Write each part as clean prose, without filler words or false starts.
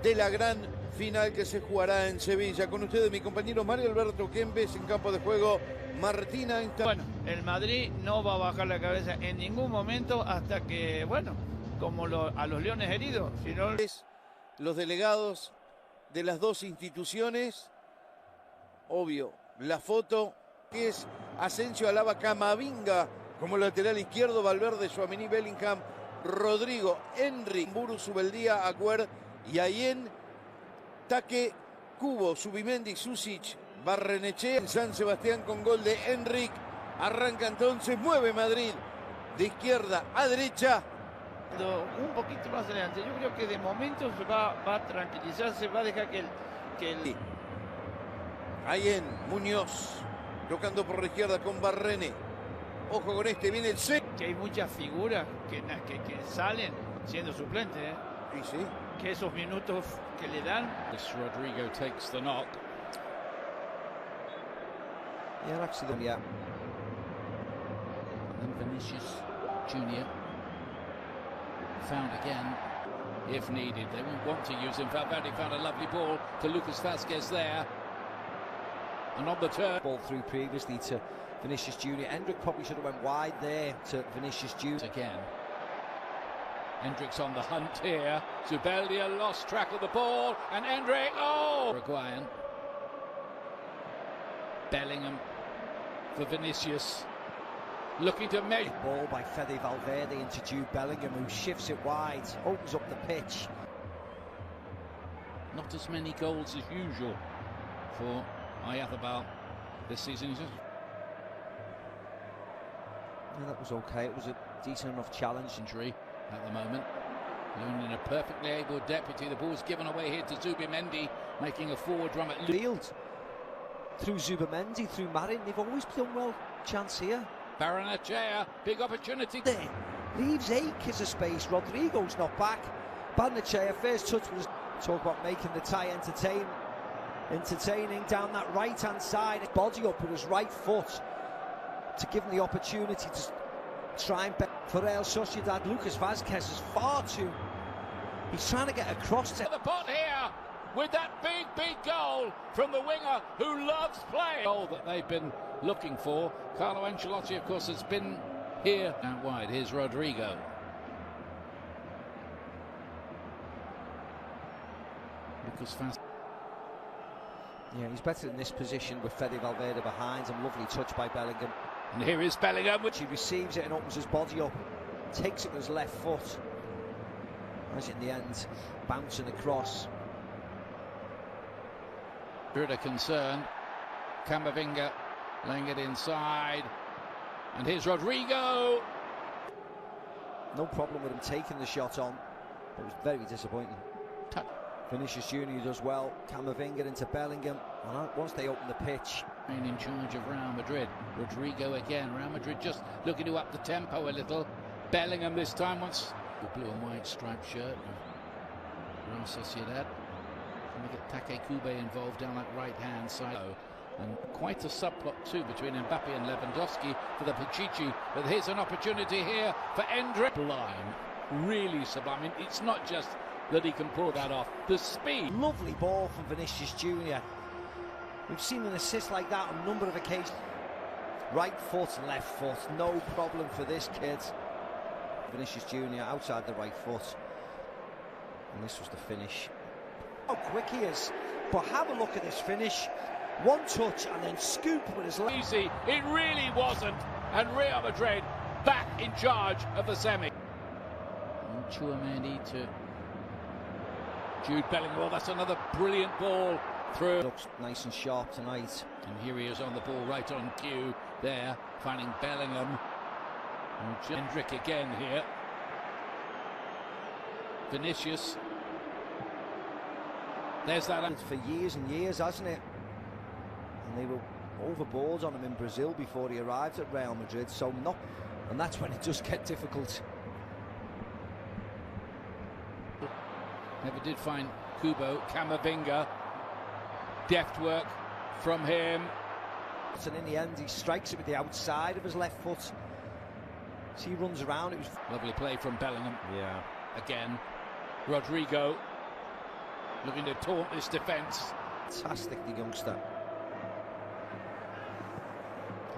de la gran final que se jugará en Sevilla. Con ustedes mi compañero Mario Alberto Kempes en campo de juego. Martina. Bueno, el Madrid no va a bajar la cabeza en ningún momento hasta que, bueno, como a los leones heridos. Sino... Los delegados de las dos instituciones, obvio, la foto que es Asensio alaba Camavinga como lateral izquierdo, Valverde, Tchouaméni, Bellingham, Rodrigo, Henry, Buru, Subeldía, Agüer y Ayen, Taque, Cubo, Subimendi, Susic, Barrenechea, San Sebastián con gol de Enric. Arranca entonces, mueve Madrid de izquierda a derecha. Un poquito más adelante, yo creo que de momento se va a tranquilizarse, va a dejar que el... Ayen, Muñoz, tocando por la izquierda con Barrene. Ojo con este, viene el C. Que hay muchas figuras que salen siendo suplentes, ¿eh? Y sí. Que esos minutos que le dan. Rodrigo takes the knock. Yeah, actually, yeah. And Vinicius Junior found again, if needed. They won't want to use him. Valverde found a lovely ball to Lucas Vázquez there. And on the turn. Ball through previously to Vinicius Junior. Hendrick probably should have went wide there to Vinicius Junior. Again. Hendrick's on the hunt here. Zubeldia lost track of the ball. And Hendrick, oh! Uruguayan. Bellingham for Vinicius. Looking to make ball by Fede Valverde into Jude Bellingham, who shifts it wide, opens up the pitch. Not as many goals as usual for Ayathabal this season. Yeah, that was okay. It was a decent enough challenge. Injury at the moment. Looning a perfectly able deputy. The ball's given away here to Zubimendi, making a forward run at field. Through Zubimendi, through Marin, they've always done well. Chance here. Barrenechea, big opportunity. There, leaves acres of space. Rodrigo's not back. Barrenechea, first touch was talk about making the tie entertaining down that right-hand side. Body up with his right foot to give him the opportunity to try and bet for Real Sociedad. Lucas Vázquez is far too. He's trying to get across to the pot here with that big goal from the winger who loves playing. Goal that they've been looking for. Carlo Ancelotti, of course, has been here out wide. Here's Rodrigo. Lucas Vázquez. Yeah, he's better in this position with Fede Valverde behind him. Lovely touch by Bellingham. And here is Bellingham, which he receives it and opens his body up, takes it with his left foot. As in the end, bouncing across. Spirit of concern. Camavinga laying it inside. And here's Rodrigo. No problem with him taking the shot on. It was very disappointing. Vinicius Junior does well. Camavinga into Bellingham. And once they open the pitch. In charge of Real Madrid. Rodrigo again. Real Madrid just looking to up the tempo a little. Bellingham this time wants the blue and white striped shirt. Real Sociedad. Trying to get Take Kube involved down that right-hand side. And quite a subplot too between Mbappé and Lewandowski for the Pichichi. But here's an opportunity here for Hendrick. Sublime. Really sublime. I mean, it's not just that he can pull that off. The speed. Lovely ball from Vinicius Junior. We've seen an assist like that on a number of occasions. Right foot, left foot. No problem for this kid. Vinicius Junior outside the right foot. And this was the finish. How quick he is. But have a look at this finish. One touch and then scoop with his left. Easy. It really wasn't. And Real Madrid back in charge of the semi. And Tchouaméni to Jude Bellingham. Well, that's another brilliant ball through. Looks nice and sharp tonight. And here he is on the ball right on cue there, finding Bellingham. And Hendrick again here. Vinicius. There's that. For years and years, hasn't it? And they were overboard on him in Brazil before he arrived at Real Madrid. So not, and that's when it does get difficult. Never did find Kubo. Camavinga. Deft work from him. And in the end, he strikes it with the outside of his left foot. So he runs around. It was lovely play from Bellingham. Yeah. Again, Rodrigo. looking to taunt this defence. Fantastic, the youngster.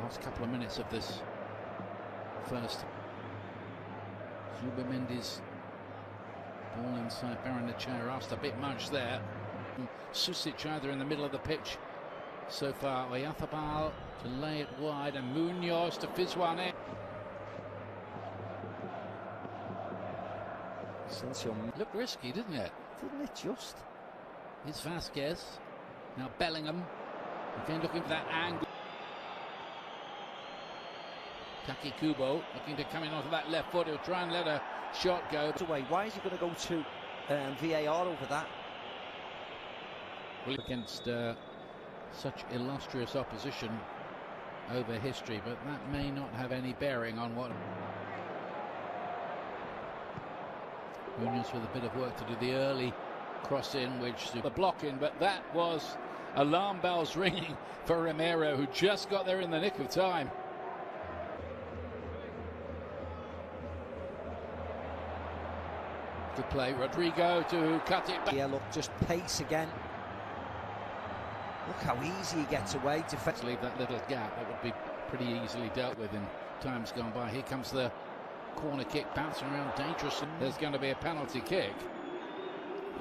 Last couple of minutes of this first. Zubimendi's ball inside Chair asked a bit much there. Susic either in the middle of the pitch so far. Oyarzábal to lay it wide and Munoz to fizz one in. Looked risky, didn't it? Didn't it just? It's Vasquez. Now Bellingham. Again looking for that angle. Taki Kubo looking to come in onto that left foot. He'll try and let a shot go. Away. Why is he going to go to VAR over that? Well, against such illustrious opposition over history, but that may not have any bearing on what. Munoz with a bit of work to do. The early cross in, which the block in, but that was alarm bells ringing for Romero, who just got there in the nick of time. Good play, Rodrigo to cut it back. Yeah, look, just pace again. Look how easy he gets away. To leave that little gap, that would be pretty easily dealt with in times gone by. Here comes the corner kick, bouncing around dangerous. There's going to be a penalty kick.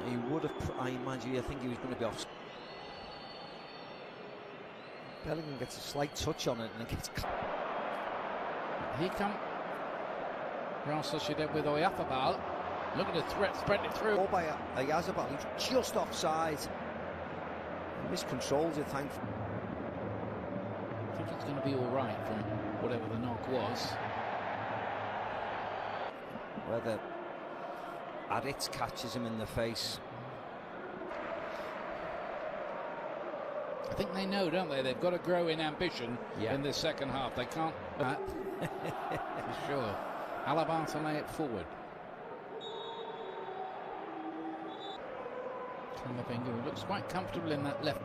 He would have, I imagine, I think he was going to be off. Bellingham gets a slight touch on it and it gets cut. Here come Real Sociedad with Oyarzábal. Looking to spread it through. Ball by Oyarzábal, he's just offside. He miscontrols it, thankfully. I think it's going to be all right from whatever the knock was. Whether Aditz catches him in the face. I think they know, don't they? They've got to grow in ambition in the second half. They can't. For sure. Alaba to lay it forward. Merengues looks quite comfortable in that left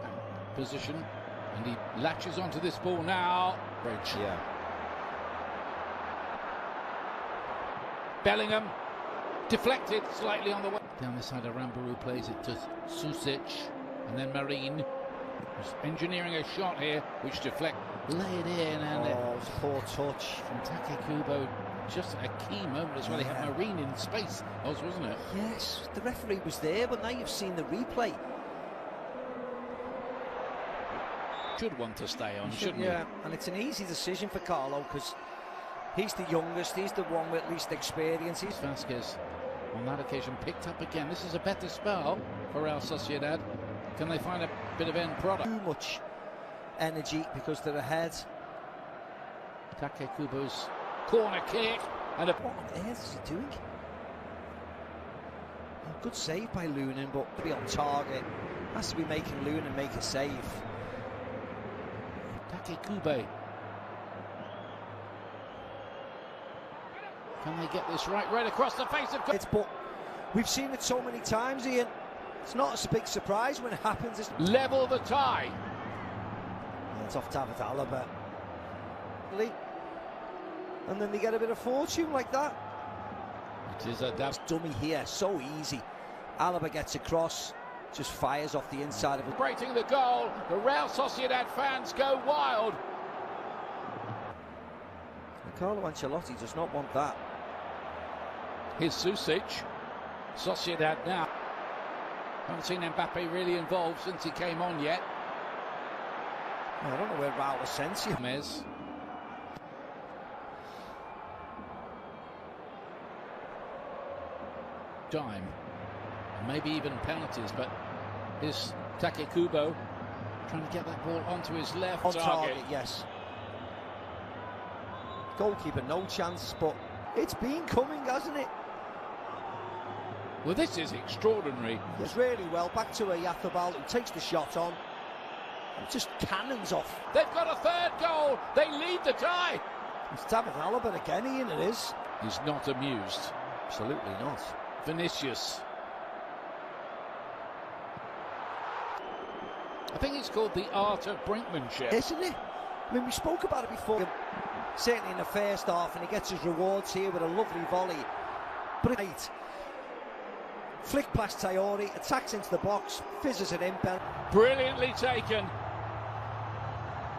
position, and he latches onto this ball now. Bridge. Yeah. Bellingham deflected slightly on the way. Down this side, Arambarou plays it to Susic, and then Marine was engineering a shot here, which deflect. Lay it in, and it's poor touch from Taki Kubo. Just a key moment as well. They had Marine in space, wasn't it? Yes, the referee was there, but now you've seen the replay. Should want to stay on, shouldn't he? Yeah, and it's an easy decision for Carlo because he's the youngest, he's the one with least experience. He's Vasquez on that occasion picked up again. This is a better spell for Real Sociedad. Can they find a bit of end product? Too much energy because they're ahead. Taki Kubo's corner kick and what on earth is he doing? A good save by Lunin, but to be on target has to be making Lunin make a save. Taki Kubo. Can they get this right across the face of? But we've seen it so many times, Ian. It's not a big surprise when it happens. It's level the tie. It's off David Alaba. And then they get a bit of fortune like that. It is a dummy here, so easy. Alaba gets across, just fires off the inside of it. Celebrating the goal, the Real Sociedad fans go wild. And Carlo Ancelotti does not want that. Here's Susic. Sociedad now. Haven't seen Mbappé really involved since he came on yet. I don't know where Raul was sent you. Mez. Time, and maybe even penalties, but here's Taki Kubo trying to get that ball onto his left on target. Yes. Goalkeeper, no chance, but it's been coming, hasn't it? Well, this is extraordinary. It's really well. Back to Oyarzábal, who takes the shot on. And just cannons off. They've got a third goal. They lead the tie. It's David Alaba again, Ian, it is. He's not amused. Absolutely not. Vinicius. I think it's called the art of brinkmanship. Isn't it? I mean, we spoke about it before. Certainly in the first half, and he gets his rewards here with a lovely volley. But Flick past Traoré, attacks into the box, fizzes it in. Brilliantly taken.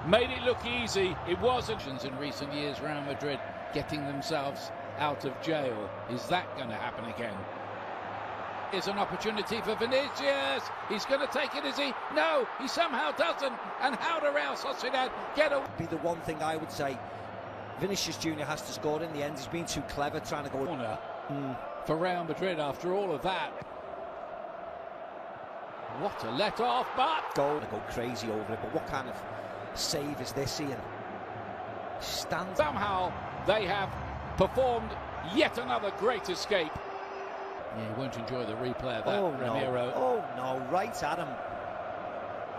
Made it look easy. It wasn't. In recent years, Real Madrid getting themselves out of jail. Is that going to happen again? Here's an opportunity for Vinicius. He's going to take it, is he? No, he somehow doesn't. And how do Real Sociedad get a... Be the one thing I would say. Vinicius Jr. has to score in the end. He's been too clever trying to go... Corner for Real Madrid after all of that. What a let-off, but... Goal. Go crazy over it, but what kind of save is this, Ian? Stands... Somehow they have performed yet another great escape. Yeah, he won't enjoy the replay of that, Ramiro. Oh no, right at him.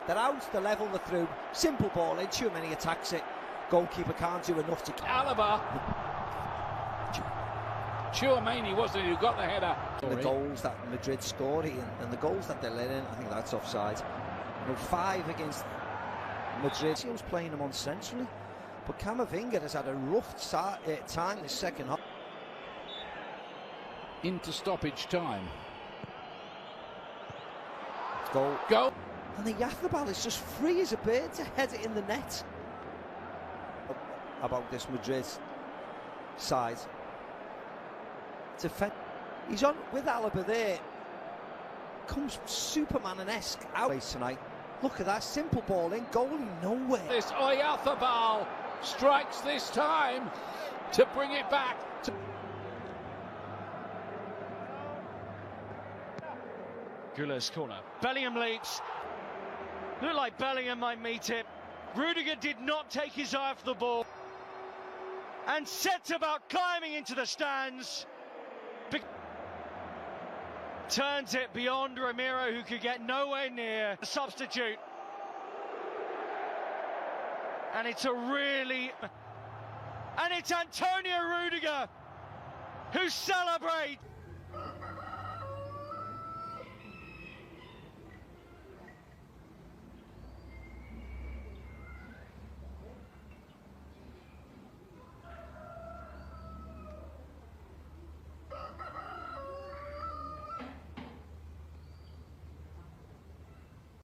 They're out, the level, they're through. Simple ball in, Tchouameni attacks it. Goalkeeper can't do enough to... Alaba. Tchouameni wasn't who got the header. The goals that Madrid scored and the goals that they're letting, I think that's offside. 5 against Madrid. He was playing them on centrally, but Camavinga has had a rough time this second half. Into stoppage time. Goal. And the Yathbal is just free as a bird to head it in the net. About this Madrid side. He's on with Alaba there. Comes Superman-esque out tonight. Look at that, simple ball in, goalie nowhere. This Oyarzabal strikes this time to bring it back. Guller's corner. Bellingham leaps. Looked like Bellingham might meet it. Rudiger did not take his eye off the ball and sets about climbing into the stands. Turns it beyond Ramiro, who could get nowhere near the substitute. And it's and it's Antonio Rudiger who celebrates.